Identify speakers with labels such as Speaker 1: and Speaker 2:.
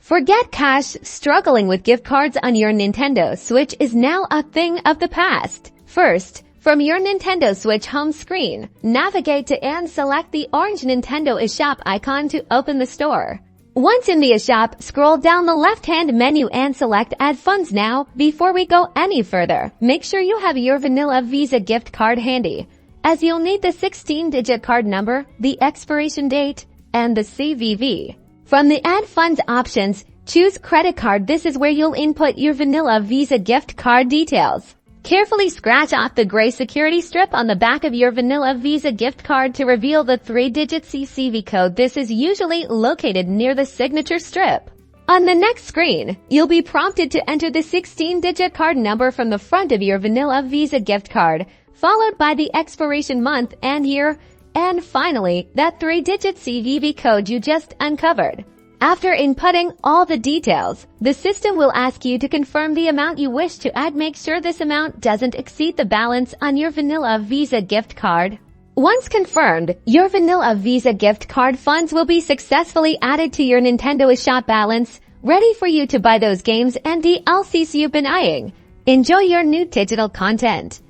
Speaker 1: Forget cash. Struggling with gift cards on your Nintendo Switch is now a thing of the past. First, from your Nintendo Switch home screen, navigate to and select the orange Nintendo eShop icon to open the store. Once in the eShop, scroll down the left-hand menu and select Add Funds Now. Before we go any further, make sure you have your vanilla Visa gift card handy, as you'll need the 16-digit card number, the expiration date, and the CVV. From the Add Funds options, choose Credit Card. This is where you'll input your vanilla Visa gift card details. Carefully scratch off the gray security strip on the back of your vanilla Visa gift card to reveal the 3-digit CVV code. This is usually located near the signature strip. On the next screen, you'll be prompted to enter the 16-digit card number from the front of your vanilla Visa gift card, followed by the expiration month and year, and finally, that 3-digit CVV code you just uncovered. After inputting all the details, the system will ask you to confirm the amount you wish to add. Make sure this amount doesn't exceed the balance on your vanilla Visa gift card. Once confirmed, your vanilla Visa gift card funds will be successfully added to your Nintendo eShop balance, ready for you to buy those games and DLCs you've been eyeing. Enjoy your new digital content.